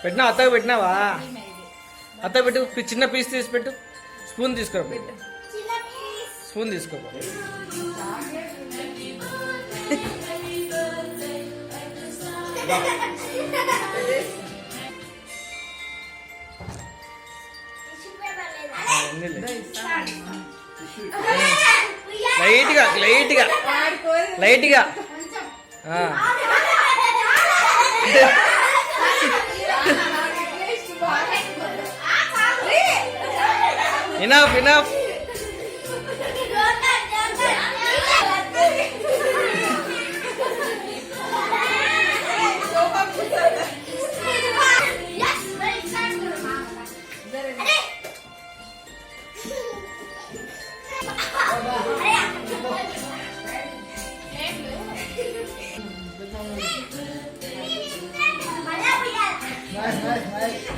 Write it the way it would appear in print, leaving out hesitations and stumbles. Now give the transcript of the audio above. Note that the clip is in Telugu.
పెట్టినా అత్తగా పెట్టినావా? అత్త పెట్టు, చిన్న పీస్ తీసి పెట్టు. స్పూన్ తీసుకో, స్పూన్ తీసుకో. లైట్గా లైట్గా లైట్గా ఇనఫ్ ఇనఫ్. Nice.